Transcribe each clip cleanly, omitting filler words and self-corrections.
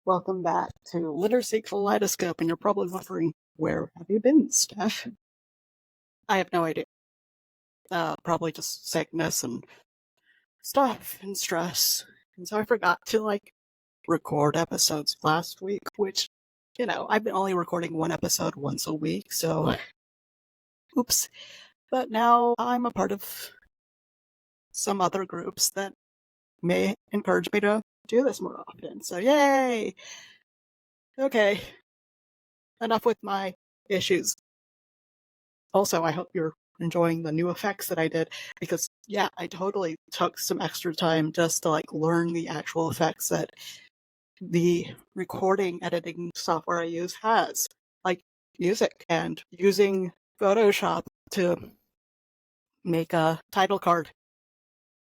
Welcome back to Literacy Kaleidoscope, and you're probably wondering, where have you been, Steph? I have no idea. Probably just sickness and stuff and stress. And so I forgot to, record episodes last week, which, I've been only recording one episode once a week, so oops. But now I'm a part of some other groups that may encourage me to do this more often. So yay! Okay, enough with my issues. Also, I hope you're enjoying the new effects that I did, because yeah, I totally took some extra time just to learn the actual effects that the recording editing software I use has, like music, and using Photoshop to make a title card.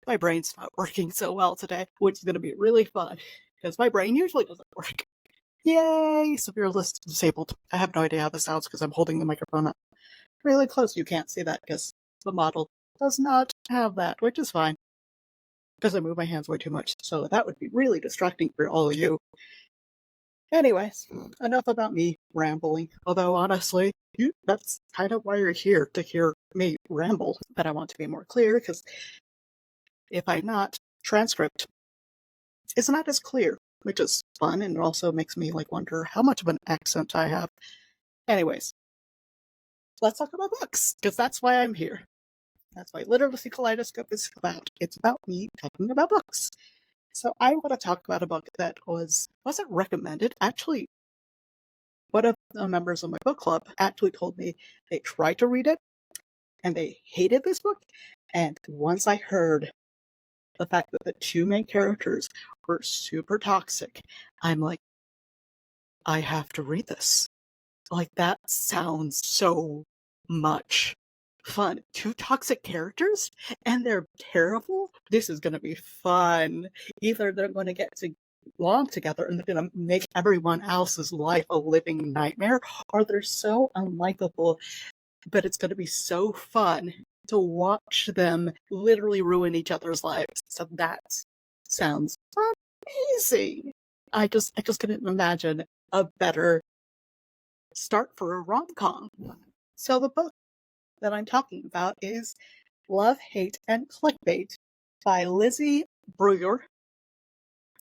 My brain's not working so well today, which is going to be really fun, because my brain usually doesn't work. Yay! Severe list disabled. I have no idea how this sounds because I'm holding the microphone up really close. You can't see that because the model does not have that, which is fine, because I move my hands way too much, so that would be really distracting for all of you. Anyways, enough about me rambling, although honestly, that's kind of why you're here, to hear me ramble. But I want to be more clear, because if I'm not, transcript is not as clear, which is fun, and it also makes me wonder how much of an accent I have. Anyways, let's talk about books, because that's why I'm here. That's why Literacy Kaleidoscope is about. It's about me talking about books. So I want to talk about a book that wasn't recommended. Actually, one of the members of my book club actually told me they tried to read it and they hated this book. And once I heard the fact that the two main characters were super toxic, I'm like, I have to read this. That sounds so much fun. Two toxic characters, and they're terrible? This is going to be fun. Either they're going to get along together and they're going to make everyone else's life a living nightmare, or they're so unlikable, but it's going to be so fun to watch them literally ruin each other's lives. So that sounds amazing. I just couldn't imagine a better start for a rom-com. So the book that I'm talking about is Love, Hate, and Clickbait by Lizzie Breuer.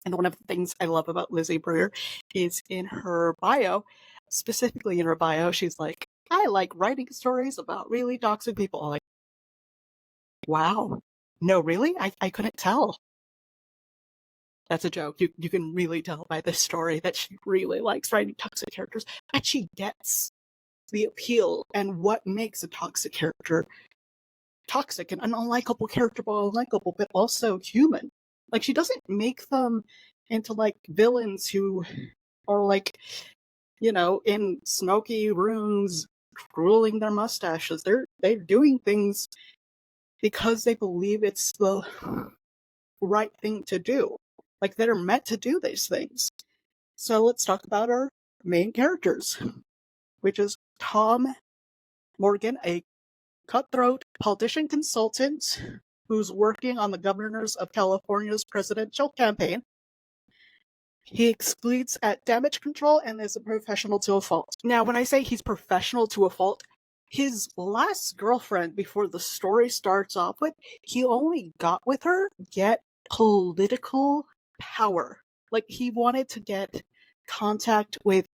And one of the things I love about Lizzie Breuer is in her bio, specifically in her bio, she's like, I like writing stories about really toxic people. I'm like, wow. No, really? I couldn't tell. That's a joke. You can really tell by this story that she really likes writing toxic characters, but she gets the appeal and what makes a toxic character toxic, and an unlikable character, but unlikable, but also human. She doesn't make them into villains who are in smoky rooms twirling their mustaches. They're doing things because they believe it's the right thing to do. They're meant to do these things. So let's talk about our main characters, which is Tom Morgan, a cutthroat politician consultant who's working on the governors of California's presidential campaign. He excludes at damage control and is a professional to a fault. Now, when I say he's professional to a fault, his last girlfriend, before the story starts off with, he only got with her to get political power. He wanted to get contact with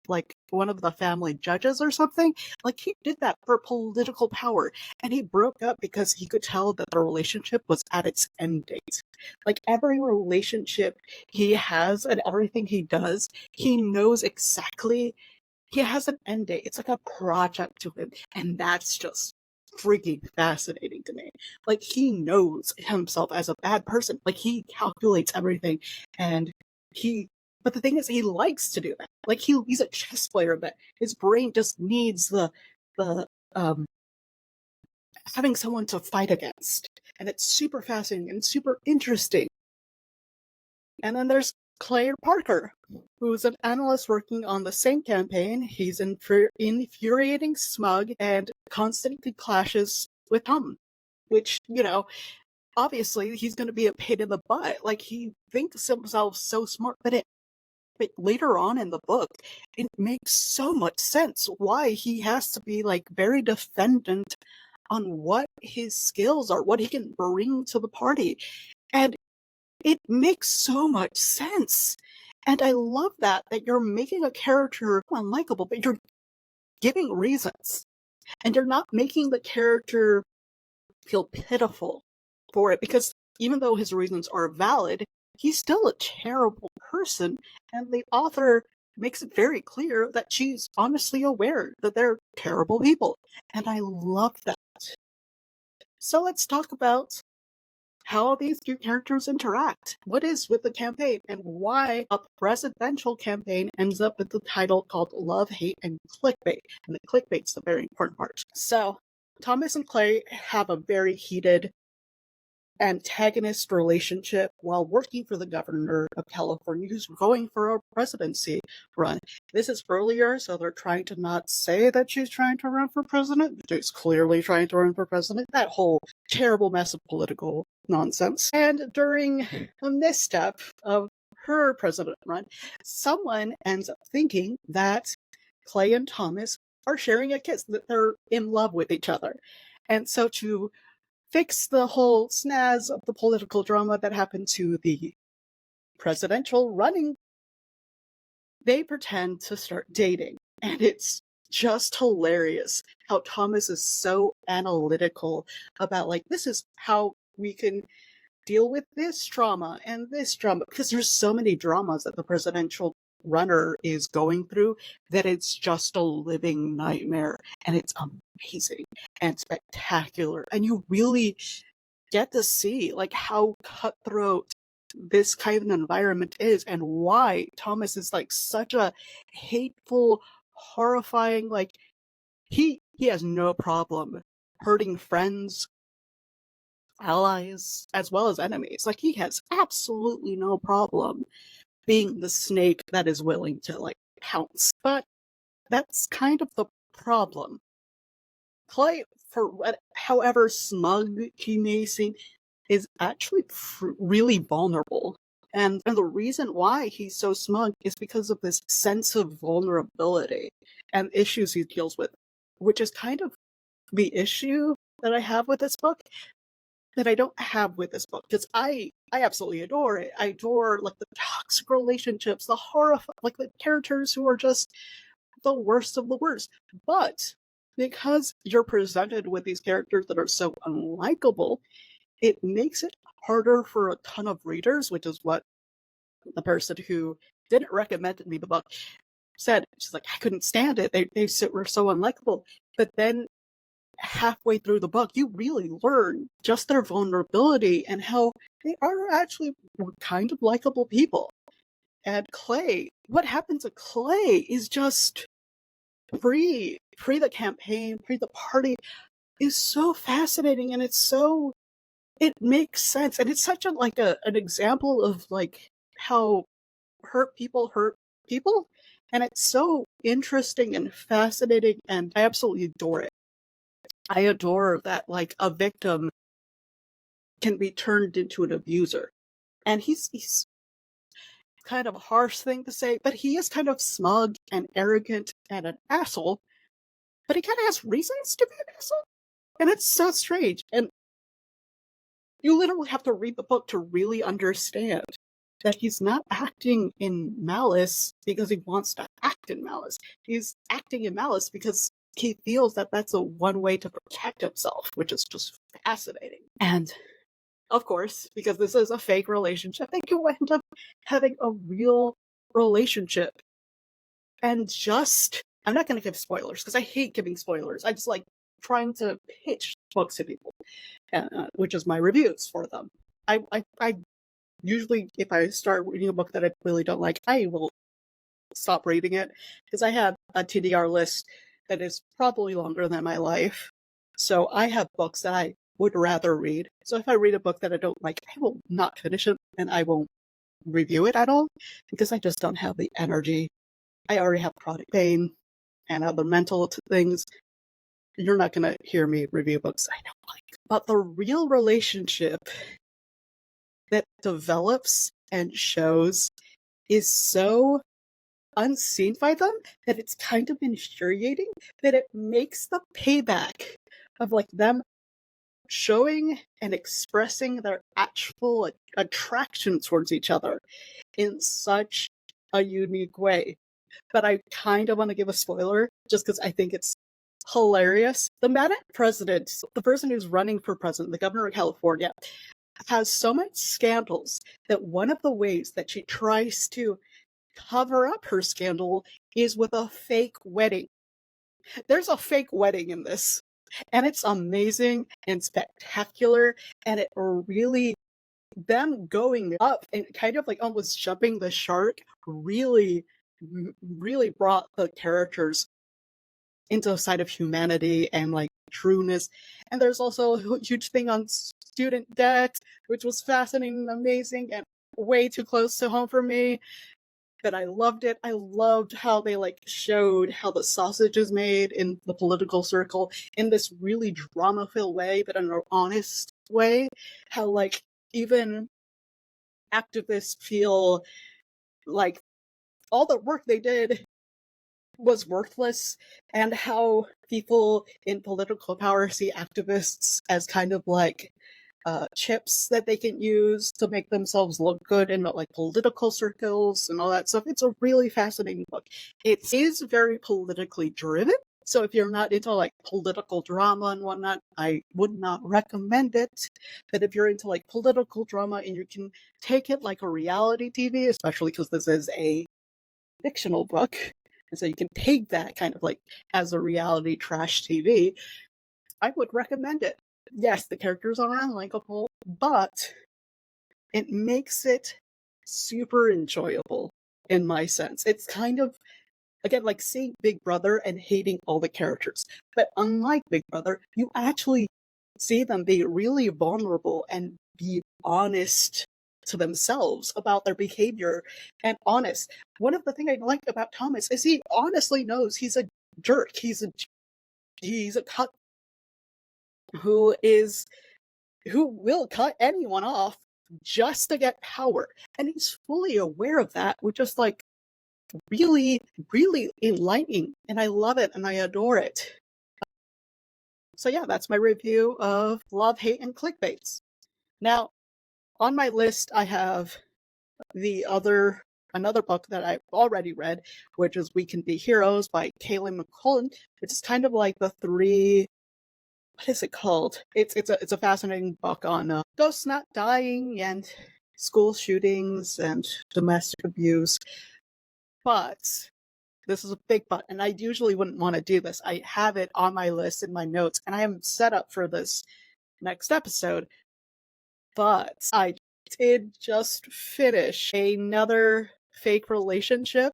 one of the family judges or something. He did that for political power, and he broke up because he could tell that the relationship was at its end date. Every relationship he has and everything he does, he knows exactly he has an end date. It's like a project to him, and that's just freaking fascinating to me. He knows himself as a bad person. He calculates everything, and but the thing is, he likes to do that. He's a chess player, but his brain just needs the having someone to fight against. And it's super fascinating and super interesting. And then there's Claire Parker, who's an analyst working on the same campaign. He's infuriating, smug, and constantly clashes with Tom, which, obviously he's going to be a pain in the butt. He thinks himself so smart, but But later on in the book, it makes so much sense why he has to be like very defendant on what his skills are, what he can bring to the party. And it makes so much sense. And I love that you're making a character unlikable, but you're giving reasons. And you're not making the character feel pitiful for it, because even though his reasons are valid, he's still a terrible person. And the author makes it very clear that she's honestly aware that they're terrible people. And I love that. So let's talk about how these two characters interact. What is with the campaign, and why a presidential campaign ends up with the title called Love, Hate, and Clickbait. And the clickbait's the very important part. So Thomas and Clay have a very heated antagonist relationship while working for the governor of California, who's going for a presidency run. This is earlier, so they're trying to not say that she's trying to run for president. She's clearly trying to run for president. That whole terrible mess of political nonsense. And during a misstep of her president run, someone ends up thinking that Clay and Thomas are sharing a kiss, that they're in love with each other. And so to fix the whole snaz of the political drama that happened to the presidential running, they pretend to start dating. And it's just hilarious how Thomas is so analytical about, like, this is how we can deal with this drama and this drama, because there's so many dramas that the presidential runner is going through that it's just a living nightmare. And it's amazing and spectacular, and you really get to see like how cutthroat this kind of environment is, and why Thomas is like such a hateful, horrifying, like he has no problem hurting friends, allies, as well as enemies. Like he has absolutely no problem being the snake that is willing to like pounce. But that's kind of the problem. Clay, for however smug he may seem, is actually really vulnerable. And the reason why he's so smug is because of this sense of vulnerability and issues he deals with, which is kind of the issue that I have with this book that I don't have with this book, because I absolutely adore it. I adore like the toxic relationships, the horror, like the characters who are just the worst of the worst. But because you're presented with these characters that are so unlikable, it makes it harder for a ton of readers, which is what the person who didn't recommend me the book said. She's like, I couldn't stand it. They were so unlikable. But then halfway through the book, you really learn just their vulnerability and how they are actually kind of likable people. And Clay, what happens to Clay is just pre the campaign, pre the party, is so fascinating, and it makes sense, and it's such a like an example of like how hurt people, and it's so interesting and fascinating, and I absolutely adore it. I adore that like a victim can be turned into an abuser, and he's kind of a harsh thing to say, but he is kind of smug and arrogant and an asshole, but he kind of has reasons to be an asshole, and it's so strange. And you literally have to read the book to really understand that he's not acting in malice because he wants to act in malice. He's acting in malice because he feels that that's a one way to protect himself, which is just fascinating. And of course, because this is a fake relationship, they can end up having a real relationship. And just, I'm not going to give spoilers because I hate giving spoilers. I just like trying to pitch books to people, which is my reviews for them. I usually, if I start reading a book that I really don't like, I will stop reading it, because I have a TDR list that is probably longer than my life. So I have books that I would rather read. So if I read a book that I don't like, I will not finish it, and I won't review it at all, because I just don't have the energy. I already have chronic pain and other mental things. You're not going to hear me review books I don't like. But the real relationship that develops and shows is so unseen by them that it's kind of infuriating that it makes the payback of like them showing and expressing their actual attraction towards each other in such a unique way. But I kind of want to give a spoiler just because I think it's hilarious. The Madam President, the person who's running for president, the governor of California, has so much scandals that one of the ways that she tries to cover up her scandal is with a fake wedding. There's a fake wedding in this, and it's amazing and spectacular, and it really, them going up and kind of like almost jumping the shark really brought the characters into a side of humanity and like trueness. And there's also a huge thing on student debt, which was fascinating and amazing and way too close to home for me. But I loved it. I loved how they like showed how the sausage is made in the political circle in this really drama-filled way, but in an honest way. How like even activists feel like all the work they did was worthless, and how people in political power see activists as kind of like chips that they can use to make themselves look good in like political circles and all that stuff. It's a really fascinating book. It is very politically driven, so if you're not into like political drama and whatnot, I would not recommend it. But if you're into like political drama and you can take it like a reality TV, especially because this is a fictional book, and so you can take that kind of like as a reality trash TV, I would recommend it. Yes, the characters are unlikable, but it makes it super enjoyable in my sense. It's kind of, again, like seeing Big Brother and hating all the characters. But unlike Big Brother, you actually see them be really vulnerable and be honest to themselves about their behavior and honest. One of the things I like about Thomas is he honestly knows he's a jerk. He's a cut who will cut anyone off just to get power. And he's fully aware of that, which is like really, really enlightening. And I love it and I adore it. So yeah, that's my review of Love, Hate, and Clickbaits. Now, on my list, I have another book that I've already read, which is We Can Be Heroes by Kaylee McCullen, which is kind of like the three, what is it called? It's a fascinating book on ghosts not dying and school shootings and domestic abuse. But this is a big but, and I usually wouldn't want to do this. I have it on my list in my notes, and I am set up for this next episode. But I did just finish another fake relationship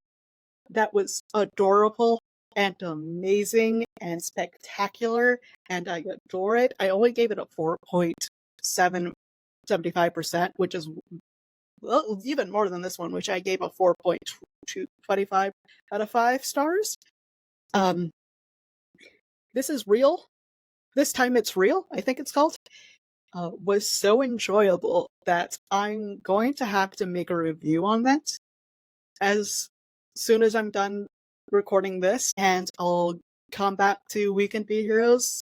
that was adorable and amazing and spectacular, and I adore it. I only gave it a 4.75%, which is even more than this one, which I gave a 4.25 out of 5 stars. This is real. This time it's real, I think it's called. Was so enjoyable that I'm going to have to make a review on that as soon as I'm done recording this, and I'll come back to We Can Be Heroes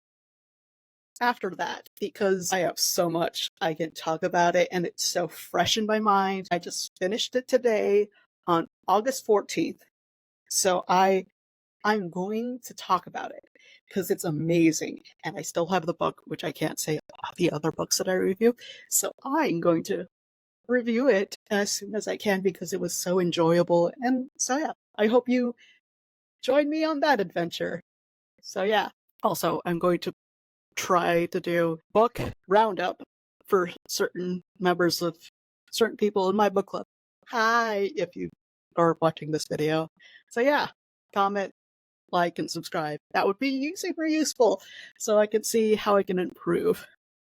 after that, because I have so much I can talk about it, and it's so fresh in my mind. I just finished it today on August 14th, so I'm going to talk about it because it's amazing, and I still have the book, which I can't say about the other books that I review, so I'm going to review it as soon as I can because it was so enjoyable. And so yeah, I hope you join me on that adventure. So yeah, also I'm going to try to do book roundup for certain members of certain people in my book club. Hi, if you are watching this video. So yeah, comment, like, and subscribe. That would be super useful so I can see how I can improve.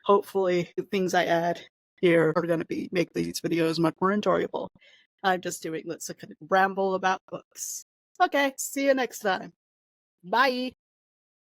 Hopefully the things I add here are going to make these videos much more enjoyable. I'm just doing this to kind of ramble about books. Okay, see you next time. Bye!